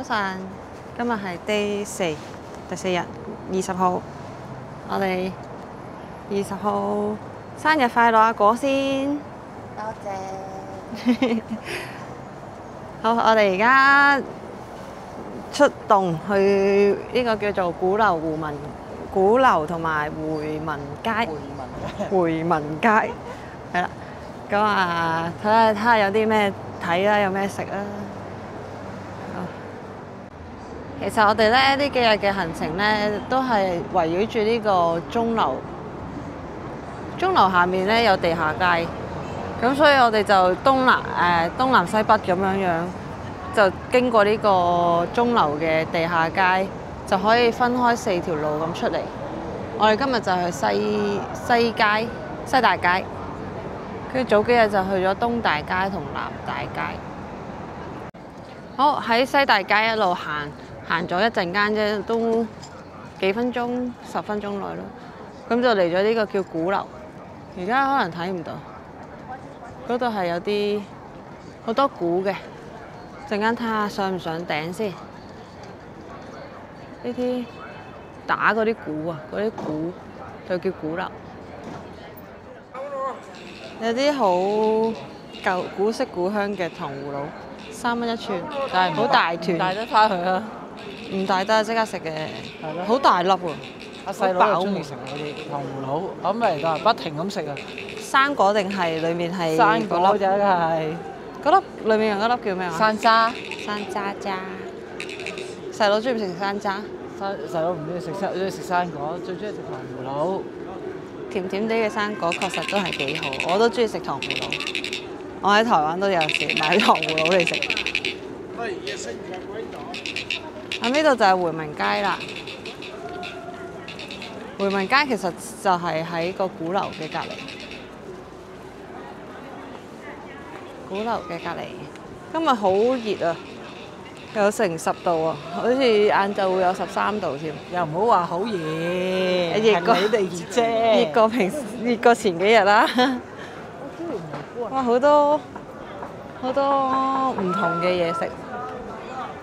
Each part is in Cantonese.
晨，今日係第四日，20號。我哋20號生日快樂啊！果先，多謝。好，我哋而家出動去呢個叫做鼓樓同埋回民街。回民街係啦，咁啊睇下有啲咩睇啦，有咩食啦。其實我哋咧呢幾日嘅行程咧，都係圍繞住呢個鐘樓。鐘樓下面咧有地下街，咁所以我哋就東南西北咁樣，就經過呢個鐘樓嘅地下街，就可以分開4條路咁出嚟。我哋今日就去西大街，跟住早幾日就去咗東大街同南大街。好，喺西大街一路行咗一陣間啫，都幾分鐘、10分鐘內咯。咁就嚟咗呢個叫鼓樓，而家可能睇唔到。嗰度係有啲好多鼓嘅，陣間睇下上唔上頂先。呢啲打嗰啲鼓啊，嗰啲鼓就叫鼓樓。有啲好舊古色古香嘅糖葫蘆，3蚊一串，但係好大團，帶得翻去啊！唔帶得，即刻食嘅，好大粒喎！阿細佬又中意食嗰啲糖葫蘆，咁嚟到不停咁食啊！生果定係裡面係生果啫，係嗰粒裡面有嗰粒叫咩話？山楂。山楂渣。細佬中唔中意食山楂？細佬唔中意食中意食生果，最中意食糖葫蘆。甜甜地嘅生果確實都係幾好，我都中意食糖葫蘆。我喺台灣都有時買糖葫蘆嚟食。咁呢度就係回民街啦。回民街其實就係喺個鼓樓嘅隔離。鼓樓嘅隔離，今日好熱啊，有成10度啊，好似晏晝會有13度添。又唔好話好熱，熱過你哋熱啫，熱過前幾日啦。哇，好多唔同嘅嘢食。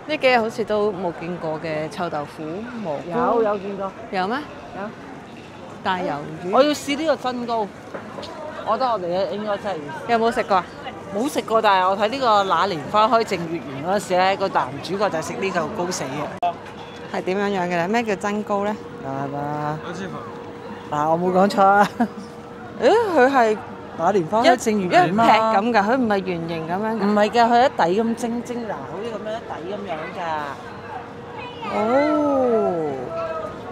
呢幾日好似都冇見過嘅臭豆腐、蘑菇。有見過。有咩？有。大魷魚。我要試呢個真糕，我覺得我哋應該真係要。有冇食過啊？冇食過，但係我睇呢個那年花開正月圓嗰陣時咧，個男主角就係食呢嚿糕死嘅。係點樣樣嘅咧？咩叫真糕咧？係嘛？嗱，我冇講錯啊！誒，佢係那年花開正月圓嘛？一劈咁㗎，佢唔係圓形咁樣㗎。唔係㗎，佢一底咁晶嗱，好似咁樣一底咁樣㗎。哦。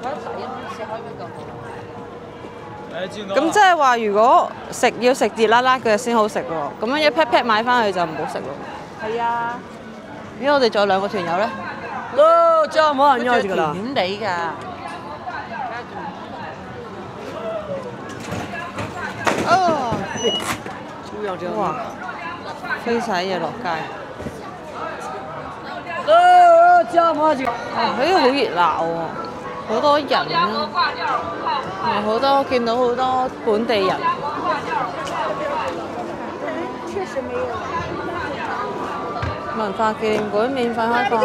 佢一底咁切開邊個？咁即係話，如果要食熱辣辣嘅先好食喎。咁樣一劈劈買翻去就唔好食喎。係啊。咦，我哋仲有2個團友咧？咯，仲有冇人要㗎啦？甜地㗎。哦。哇！飛晒嘢落街。咯，仲有冇人要？呢度好熱鬧喎，好多人啦，見到好多本地人。文化紀念館免費開放。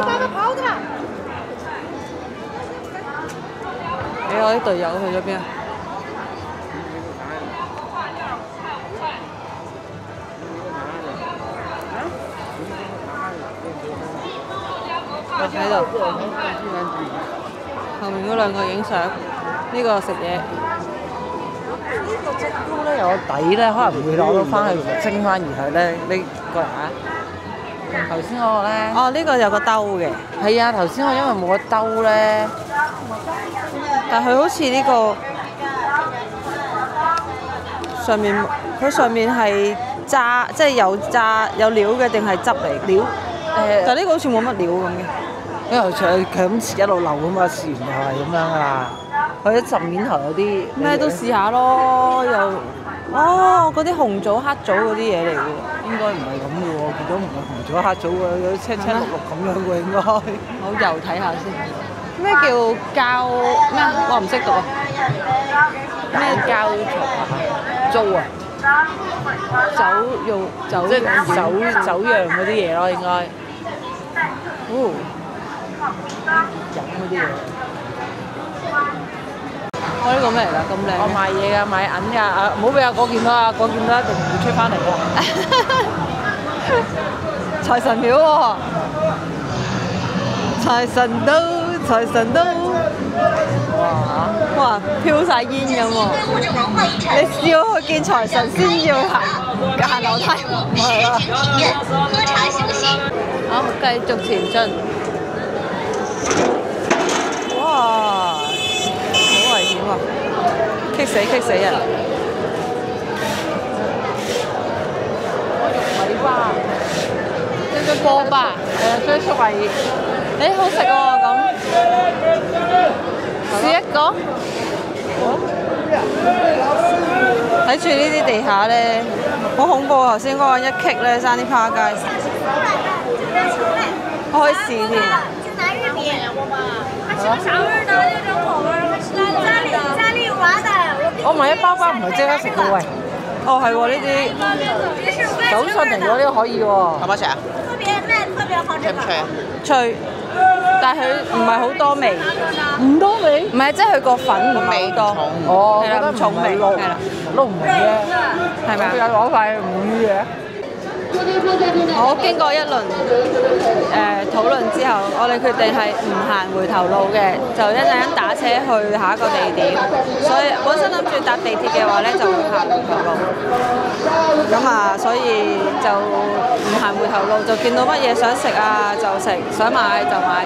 我啲隊友去咗邊啊？喺度，後面嗰2個影相，呢個食嘢。呢個蒸糕咧有個底咧，可能會攞到翻去蒸翻，而係咧呢個啊，頭先嗰個咧。哦，呢個有個兜嘅。係啊，頭先我因為冇個兜咧，但佢好似呢個上面係渣，即係有渣有料嘅定係汁嚟？料。但呢個好似冇乜料咁嘅。因為佢咁一路流咁嘛，試完又係咁樣噶啦。佢一浸面頭有啲咩都試下咯，嗰啲紅棗黑棗嗰啲嘢嚟嘅喎。應該唔係咁嘅喎，見到唔係紅棗黑棗嘅，有啲青青綠綠咁樣嘅應該。好，又睇下先。咩叫膠咩？我唔識讀啊。咩膠糟啊？酒即係酒釀嗰啲嘢咯，應該。哦，飲嗰啲嘢。我呢個咩嚟㗎？咁靚我賣嘢㗎，賣銀㗎。啊，唔好俾阿哥見到啊！哥見到一定唔會出翻嚟㗎。財神廟喎，財神到，財神到，哇，飄晒煙咁喎！你要去見財神先要行樓梯，係啦。好，繼續前進。哇，好危險喎！棘死人！米花，叫做波巴，追粟米，好食喎咁。試一個。睇住呢啲地下咧，好恐怖！頭先嗰個一棘咧，爭啲趴街。我可以試添。我買一包包唔係即刻食嘅喂。哦，係喎，呢啲手信嚟咗呢個可以喎。好唔好食啊？脆唔脆啊？脆，但係佢唔係好多味。唔多味？唔係，即係佢個粉唔係好多。哦，係啦，唔重味，係啦，撈唔明啫。係咪啊？佢有攞塊五嘅。好，經過一輪討論之後，我哋決定係唔行回頭路嘅，就一陣間打車去下一個地點。所以本身諗住搭地鐵嘅話咧，就會行回頭路。咁啊，所以就唔行回頭路，就見到乜嘢想食啊就食，想買就買。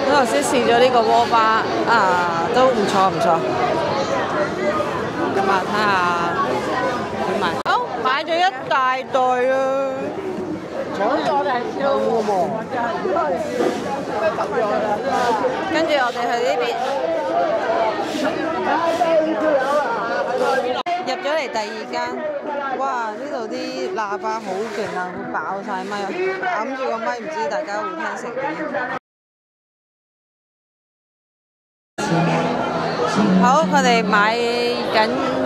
咁頭先試咗呢個鍋巴啊，都唔錯唔錯。咁啊，睇下點買。好，買咗一大袋啊！跟住我哋去呢邊，入咗嚟第二間，哇！呢度啲喇叭好勁啊，會爆晒咪，揞住個咪，唔知大家會聽成點。好，佢哋買緊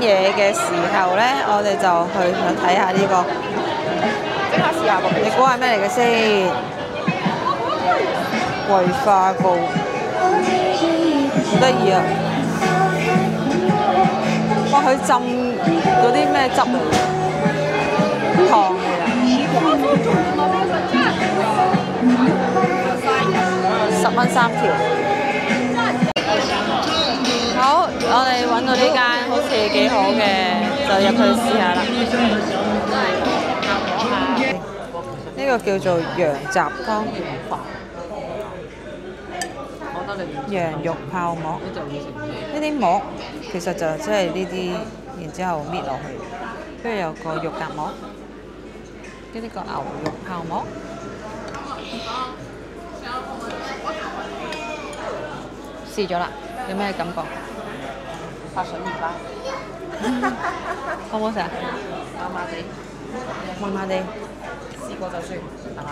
嘢嘅時候咧，我哋就去睇下呢個。即刻試下個，你估係咩嚟嘅先？桂花糕，好得意啊！哇，佢浸嗰啲咩汁嚟㗎？糖嚟㗎，10蚊3條。好，我哋揾到呢間好似幾好嘅，就入去試下啦。呢個叫做羊雜湯，羊肉泡馍。呢啲膜其實就即係呢啲，然之後搣落去，跟住有個肉夾馍，跟呢個牛肉泡馍。試咗啦，有咩感覺？發水麵包，好唔好食啊？麻麻地，麻麻地。試過就算係嘛？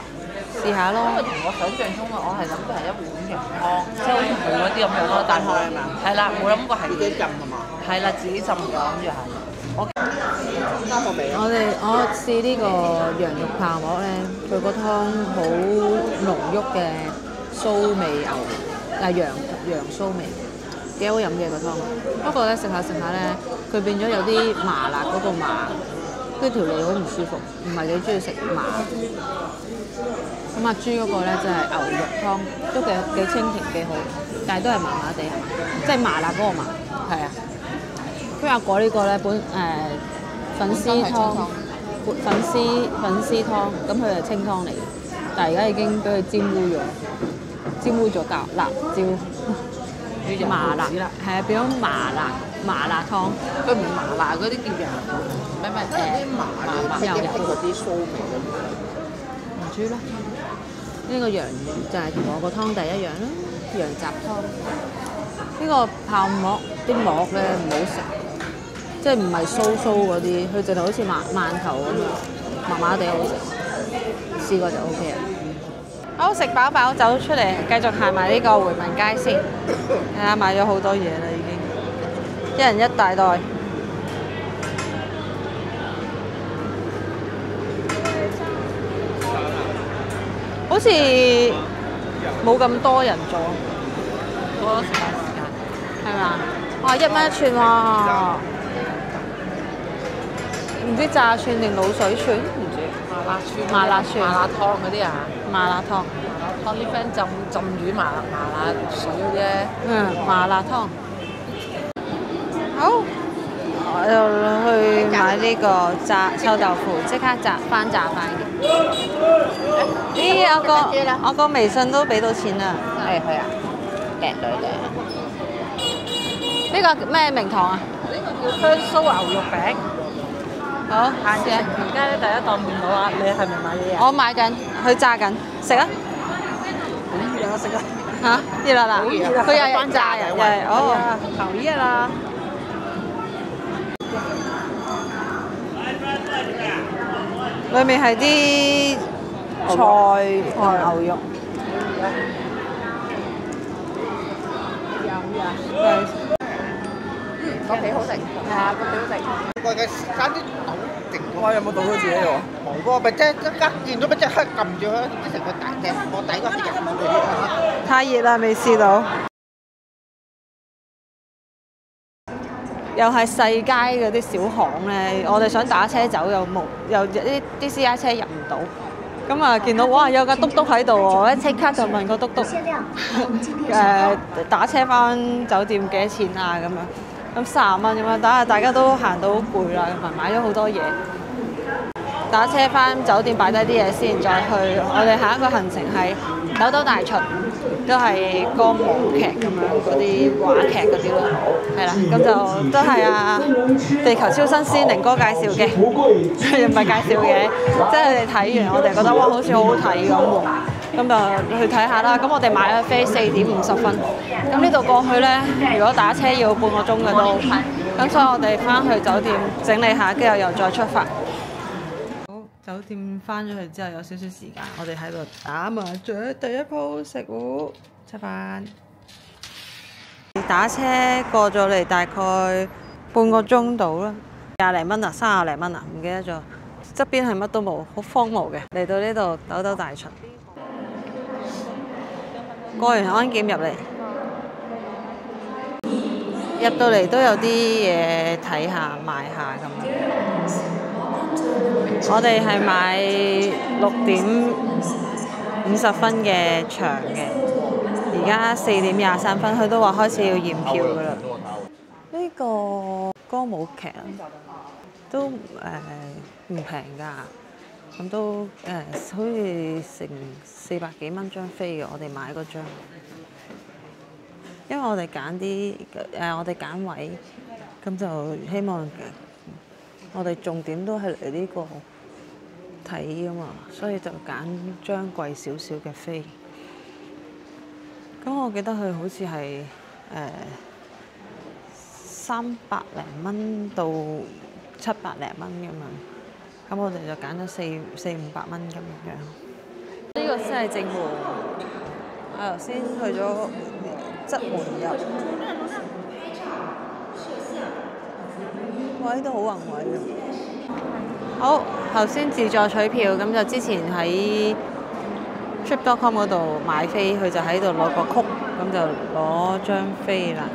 試下咯。因為同我想象中我係諗住係一碗羊湯，即係好似冇嗰啲咁樣咯。但係係啦，冇諗過係自己浸係嘛？係啦，自己浸嘅，諗住係。我試呢個羊肉泡馍咧，佢個湯好濃郁嘅酥味羊酥味，幾好飲嘅個湯。不過咧食下咧，佢變咗有啲麻辣嗰個麻。跟住條脷好唔舒服，唔係幾中意食麻。咁阿豬嗰個咧就係牛肉湯，都幾清甜幾好，但係都係麻麻地係嘛？即係麻辣嗰個麻，係啊。跟住阿果呢個咧粉絲湯，粉絲湯，咁佢係清湯嚟嘅，但係而家已經俾佢沾污咗辣椒，麻辣係啊，變咗麻辣湯。佢唔麻辣嗰啲叫羊，咩啲麻油嗰啲酥味咁。唔知啦，呢個羊就係同我個湯底一樣啦，羊雜湯。呢個泡馍啲膜咧唔好食，即係唔係酥嗰啲，佢淨係好似饅頭咁樣，麻麻地好食。試過就 OK 啦。好，食飽飽走出嚟，繼續行埋呢個回民街先。睇下買咗好多嘢啦，已經，一人一大袋。好似冇咁多人做，多咗食飯時間。係咪啊？哇，1蚊一串喎！唔知炸串定滷水串，唔知。麻辣串、麻辣串、麻辣湯嗰啲啊，麻辣湯。湯啲 friend 浸魚麻辣水嗰啲咧。麻辣湯。好，我又去買呢個炸臭豆腐，即刻炸翻嘅。咦，我個微信都俾到錢啦。係啊，靚女嚟。呢個咩名堂啊？呢個叫香酥牛肉餅。好，行住成條街咧，第一檔見到啊！你係咪買嘢啊？我買緊，佢炸緊，食啊！好熱啊！食啊！嚇，熱辣辣，好熱啊！佢又翻炸嘅，哦，頭熱啦！裏面係啲菜同牛肉。個幾好食，係啊，個幾好食。個嘅差啲倒定我有冇倒到自己喎？冇喎，咪即係一間見到咪即刻撳住佢，即成個大隻，我底嗰啲人冇嚟啲太熱啦，未試到。又係細街嗰啲小巷咧，我哋想打車走又冇，又啲私家車入唔到。咁啊，見到哇有架篤篤喺度喎，即刻就問個篤篤打車翻酒店幾多錢啊咁樣，咁30蚊咁樣，大家都行到好攰啦，同埋買咗好多嘢。打車翻酒店擺低啲嘢先，再去我哋下一個行程係豆豆大巡，都係歌舞劇咁樣嗰啲話劇嗰啲咯，係啦，咁就都係啊地球超新鮮寧哥介紹嘅，又唔係介紹嘅，即係佢哋睇完我哋覺得哇好似好好睇咁喎，咁就去睇下啦。咁我哋買咗飛4點50分，咁呢度過去呢，如果打車要半個鐘嘅都，咁所以我哋翻去酒店整理下，跟住又再出發。酒店翻咗去之後有少少時間，我哋喺度打麻雀，第一鋪食糊食飯。打車過咗嚟大概半個鐘到啦，20零蚊啊，30零蚊啊，唔記得咗。側邊係乜都冇，好荒蕪嘅。嚟到呢度豆豆大巡，過完安檢入嚟，入到嚟都有啲嘢睇下買下咁樣。我哋係買6點50分嘅場嘅，而家4點23分，佢都話開始要驗票噶啦。呢個歌舞劇都唔平㗎，咁都好似成400幾蚊張飛嘅，我哋買嗰張，因為我哋揀我哋揀位，咁就希望我哋重點都係嚟呢個睇㗎嘛，所以就揀張貴少少嘅飛。咁我記得佢好似係300零蚊到700零蚊咁樣，咁我哋就揀咗400-500蚊咁樣。呢個先係正門，我頭先去咗側門入。哇！呢度好宏偉啊！好，頭先自助取票，咁就之前喺 Trip.com 嗰度買飛，佢就喺度攞個曲，咁就攞張飛啦。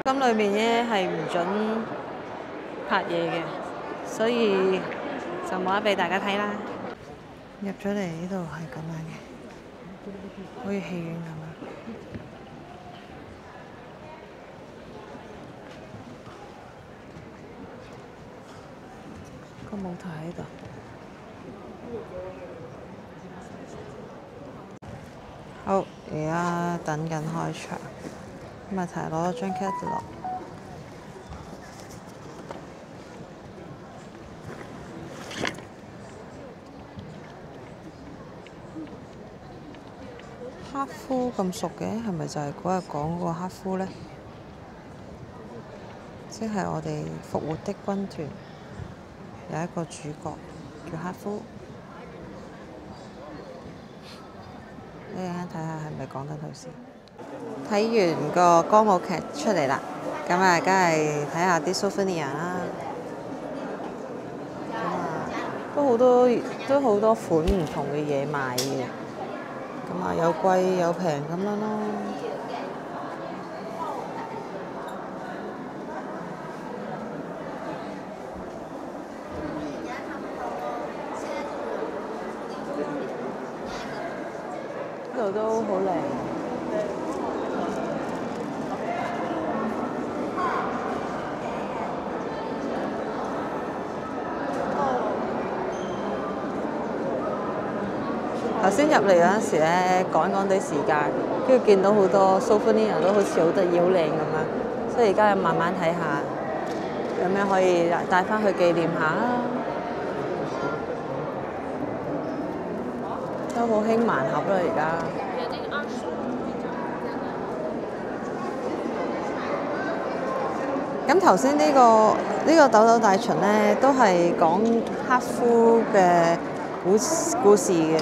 咁裏面咧係唔準拍嘢嘅，所以就冇得俾大家睇啦。入咗嚟呢度係咁樣嘅，好似戲院咁樣。個舞台喺度。好，而家等緊開場，咁啊提攞咗張 catalog。黑夫咁熟嘅，係咪就係嗰日講嗰個黑夫呢？即係我哋復活的軍團有一個主角叫黑夫。你陣間睇下係咪講緊佢先。睇完個歌舞劇出嚟啦，咁啊，梗係睇下啲 souvenir 啦。都好多款唔同嘅嘢賣嘅，咁啊有貴有平咁樣咯。呢度都好靚。頭先入嚟嗰陣時咧，趕地時間，跟住見到好多 souvenir 都好似好得意、好靚咁樣，所以而家慢慢睇下，有咩可以帶翻去紀念下。都好興盲盒啦，而家。咁頭先呢個豆豆大巡咧，都係講克夫嘅故事嘅。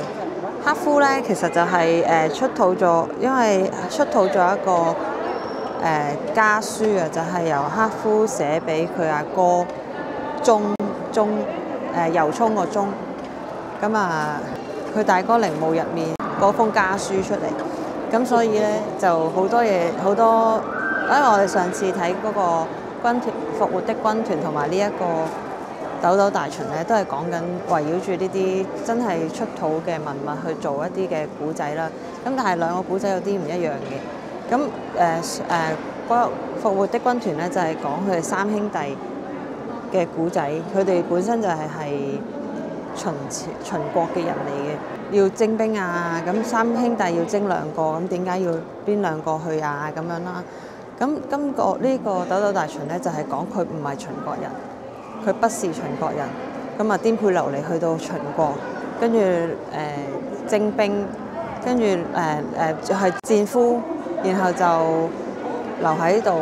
克夫咧其實就係出土咗，因為出土咗一個家書啊，就係由克夫寫俾佢阿哥由衷個衷。咁啊，佢大哥陵墓入面嗰封家書出嚟，咁所以咧就好多嘢好多，因為我哋上次睇嗰個軍團復活的軍團同埋呢一個豆豆大巡咧，都係講緊圍繞住呢啲真係出土嘅文物去做一啲嘅古仔啦。咁但係兩個古仔有啲唔一樣嘅。咁嗰個復活的軍團咧就係講佢哋三兄弟嘅古仔，佢哋本身就係秦國嘅人嚟嘅，要徵兵啊。咁三兄弟要徵兩個，咁點解要邊兩個去啊？咁樣啦。咁呢個豆豆大巡咧就係講佢唔係秦國人。佢不是秦國人，咁啊顛沛流離去到秦國，跟住徵兵，跟住就係戰俘，然後就留喺度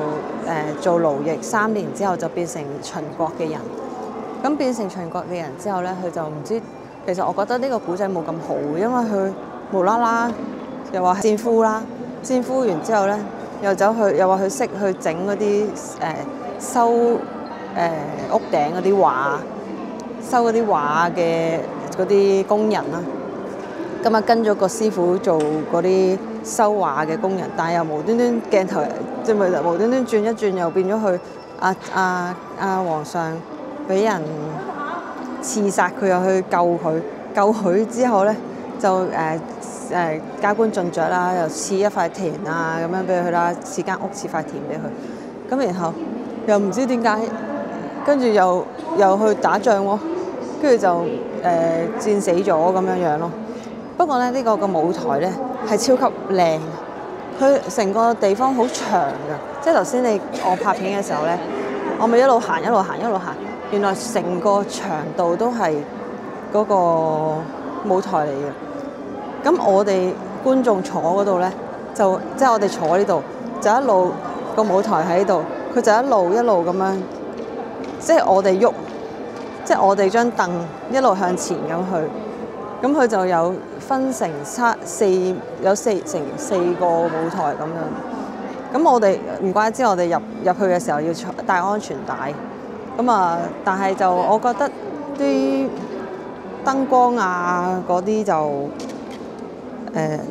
做奴役3年之後就變成秦國嘅人。咁變成秦國嘅人之後咧，佢就唔知，其實我覺得呢個古仔冇咁好，因為佢無啦啦又話戰俘啦，戰俘完之後咧又話佢識去整嗰啲收屋頂嗰啲畫，收嗰啲畫嘅嗰啲工人啦，咁啊跟咗個師傅做嗰啲收畫嘅工人，但係又無端端鏡頭即係咪無端端轉一轉又變咗去皇上俾人刺殺佢，又去救佢之後咧就加官進爵啦，又賜一塊田啊咁樣俾佢啦，賜間屋賜塊田俾佢，咁然後又唔知點解。跟住又去打仗喎，跟住就戰死咗咁樣咯。不過咧，呢個舞台咧係超級靚，佢成個地方好長㗎。即係頭先我拍片嘅時候咧，我咪一路行，原來成個長度都係嗰個舞台嚟嘅。咁我哋觀眾坐嗰度咧，即係我哋坐喺呢度，就一路個舞台喺度，佢就一路咁樣。即係我哋喐，即係我哋張凳一路向前咁去，咁佢就有分成成四個舞台咁樣。咁我哋唔怪之我哋入去嘅時候要帶安全帶。咁啊，但係就我覺得啲燈光啊嗰啲就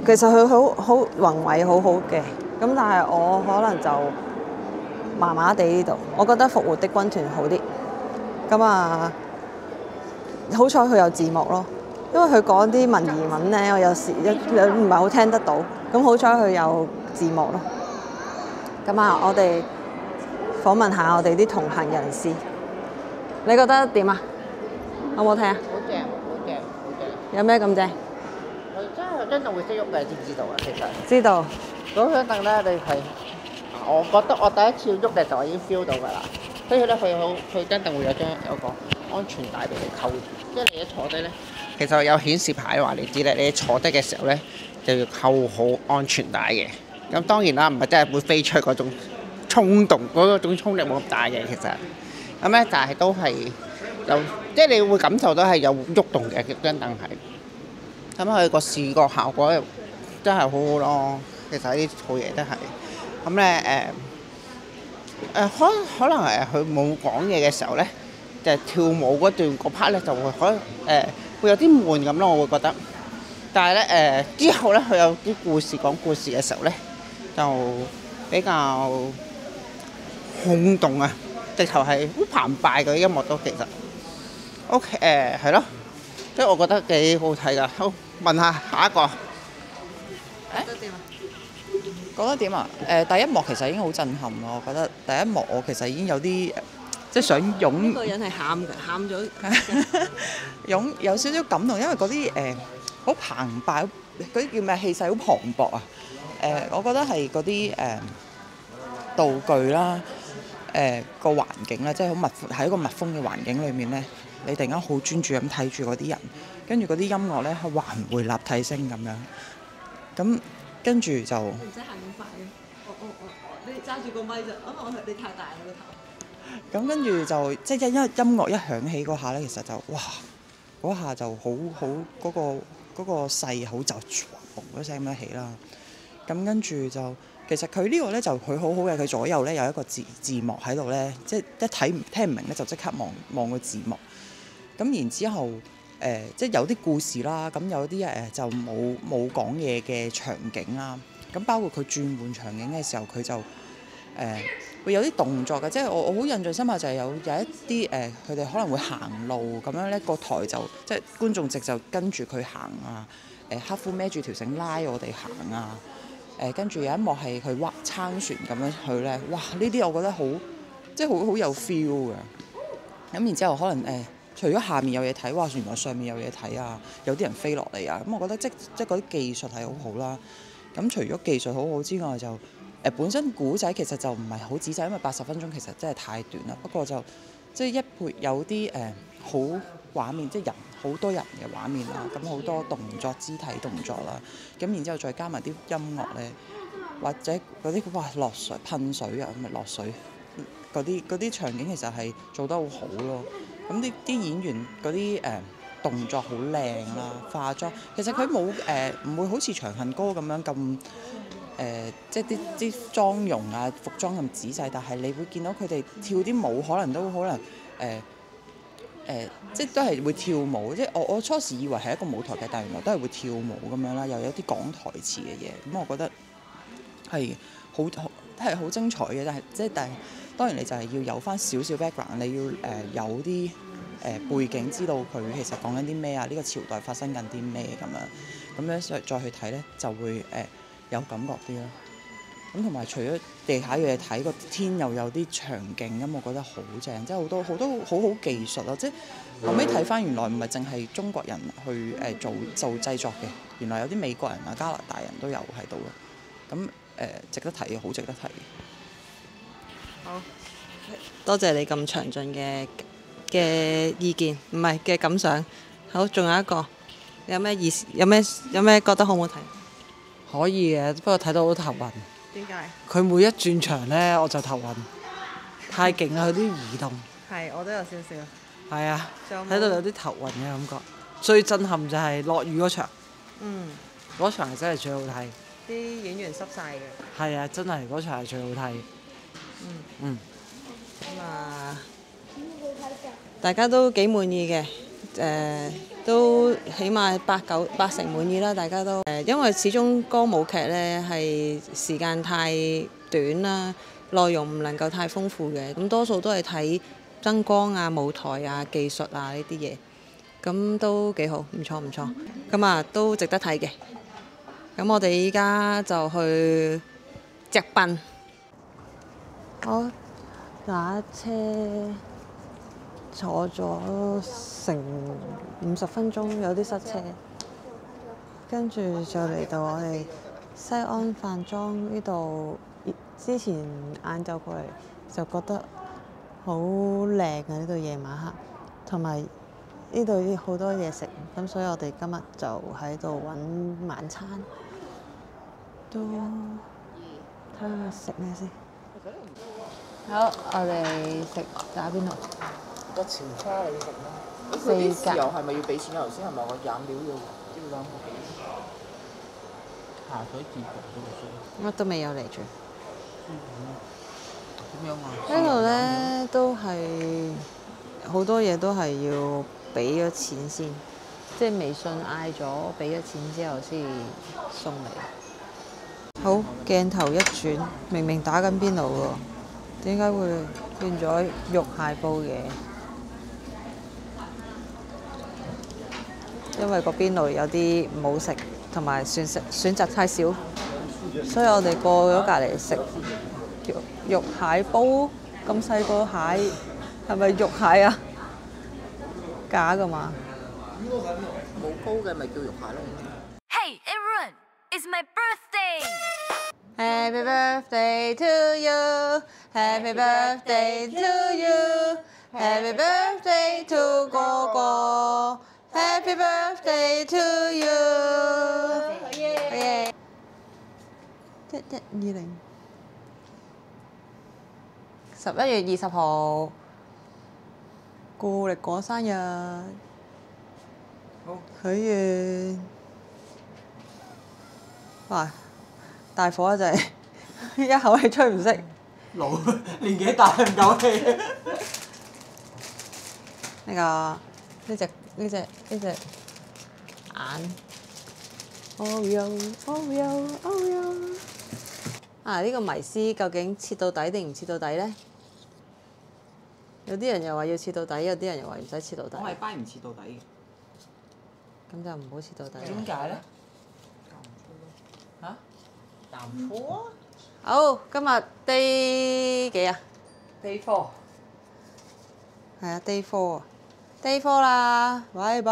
其實佢好宏偉好嘅。咁但係我可能就麻麻地呢度，我覺得復活的軍團好啲。咁啊，好彩佢有字幕咯，因為佢講啲文言文咧，我有時唔係好聽得到。咁好彩佢有字幕咯。咁啊，我哋訪問下我哋啲同行人士，你覺得點啊？好唔好聽啊？好正，好正，好正。有咩咁正？佢張凳會識喐嘅，知唔知道啊？其實知道。嗰張凳咧，你係我覺得我第一次喐嘅時候，我已經 feel 到㗎啦。所以咧，佢張凳會有個安全帶俾你扣住，即係你一坐低咧，其實有顯示牌話你知咧，你坐低嘅時候咧就要扣好安全帶嘅。咁當然啦，唔係真係會飛出嗰種衝動，嗰種衝力冇咁大嘅其實。咁咧，但係都係有，即係你會感受到係有喐動嘅張凳係。咁佢個視覺效果真係好好咯。其實呢套嘢都係。咁咧可能佢冇講嘢嘅時候咧，跳舞嗰段嗰 part 咧就會會有啲悶咁咯，我會覺得。但係咧之後咧佢有啲講故事嘅時候咧，就比較轟動啊，直頭係好澎湃嘅音樂都其實。OK 係咯，即係我覺得幾好睇㗎。好，問下下一個。覺得點啊？第一幕其實已經好震撼咯，我覺得第一幕我其實已經有啲即係想湧。呢個人係喊嘅，喊咗。有少少感動，因為嗰啲好澎湃，嗰啲叫咩氣勢好磅礴啊！我覺得係嗰啲道具啦，個環境啦，即係好喺一個密封嘅環境裏面咧，你突然間好專注咁睇住嗰啲人，跟住嗰啲音樂咧係環迴立體聲咁樣，咁跟住就唔使行咁快嘅，你揸住個咪就，你太大啦個頭。咁跟住就即係因為音樂一響起嗰下咧，其實就哇嗰下就好嗰個勢好就嘣一聲咁樣起啦。咁跟住就其實佢呢個咧就佢好好嘅，佢左右咧有一個字幕喺度咧，即係聽唔明咧就即刻望個字幕。咁然之後即係有啲故事啦，咁有啲就冇講嘢嘅場景啦。咁包括佢轉換場景嘅時候，佢就會有啲動作嘅，即係我好印象深刻就係有一啲佢哋可能會行路咁樣咧，個台就即係觀眾席就跟住佢行啊，黑夫孭住條繩拉我哋行啊，跟住有一幕係佢撐船咁樣去咧，哇！呢啲我覺得好即係好有 feel 嘅。咁然之後可能除咗下面有嘢睇，哇！原來上面有嘢睇啊，有啲人飛落嚟啊，咁我覺得即係嗰啲技術係好好啦。咁除咗技術好好之外，就本身古仔其實就唔係好仔細，因為80分鐘其實真係太短啦。不過就即係有啲好畫面，即係好多人嘅畫面啦。咁好多動作、肢體動作啦。咁然之後再加埋啲音樂咧，或者嗰啲哇落水噴水啊，咁咪落水嗰啲場景其實係做得好好咯。咁啲演員嗰啲動作好靚啦，化妝其實佢冇唔會好似長恨歌咁樣咁即係啲妝容啊、服裝咁仔細，但係你會見到佢哋跳啲舞，可能即係都係會跳舞。即係我初時以為係一個舞台劇，但係原來都係會跳舞咁樣啦，又有啲講台詞嘅嘢。咁我覺得係好精彩嘅，但係當然你就係要有翻少少 background，你要有啲背景，知道佢其實講緊啲咩啊，呢個朝代發生緊啲咩咁樣再去睇咧，就會有感覺啲咯。咁同埋除咗地下嘅嘢睇，個天又有啲場景，咁我覺得好正，即係好多好好技術咯。即係後尾睇翻，原來唔係淨係中國人去做製作嘅，原來有啲美國人啊、加拿大人都有喺度咯。咁值得睇嘅，好值得睇。好，多謝你咁詳盡嘅意見，唔係嘅感想。好，仲有一個，有咩意思？有咩覺得好唔好睇？可以嘅，不過睇到好頭暈。點解？佢每一轉場咧，我就頭暈，太勁啦！佢啲移動。係，我都有少少。係啊，睇到有啲頭暈嘅感覺。最震撼就係落雨嗰場。嗰場係真係最好睇。啲演員濕晒嘅。係啊，真係嗰場係最好睇。咁啊，大家都幾滿意嘅，都起碼80%滿意啦。大家都因為始終歌舞劇呢係時間太短啦，內容唔能夠太豐富嘅，咁多數都係睇燈光啊、舞台啊、技術啊呢啲嘢，咁都幾好，唔錯，咁啊都值得睇嘅。咁我哋依家就去直奔。我打車坐咗成50分鐘，有啲塞車，跟住就嚟到我哋西安飯莊呢度。之前晏晝過嚟就覺得好靚啊！呢度夜晚黑，同埋呢度好多嘢食，咁所以我哋今日就喺度揾晚餐，都睇下食咩先。好，我哋食打邊爐。個潮叉你食咩？四格。豉油係咪要俾錢啊？頭先係咪個飲料要兩個幾？下水自助都唔需要。乜都未有嚟住。點樣啊？呢度咧都係好好多嘢都係要俾咗錢先，即係微信嗌咗俾咗錢之後先送嚟。好，鏡頭一轉，明明打緊邊爐喎，點解會變咗肉蟹煲嘅？因為個邊爐有啲唔好食，同埋選擇太少，所以我哋過咗隔離食肉蟹煲。咁細個蟹係咪肉蟹啊？假㗎嘛？冇膏嘅咪叫肉蟹咯。Hey everyone, it's my birthday! Happy birthday to you, Happy birthday to you, Happy birthday to 哥哥，Happy birthday to you。耶！1120。11月20號，顧力果生日，好許願。哇！大火啊，就係一口氣吹唔熄。老年紀大唔夠氣。呢隻眼。Oreo。啊！呢個迷思究竟切到底定唔切到底呢？有啲人又話要切到底，有啲人又話唔使切到底。我係掰唔切到底嘅。咁就唔好切到底。點解咧？嚇？淡貨啊！好，今日 day 幾啊 Day 4。係啊，day 4啊，day 4啦，拜拜。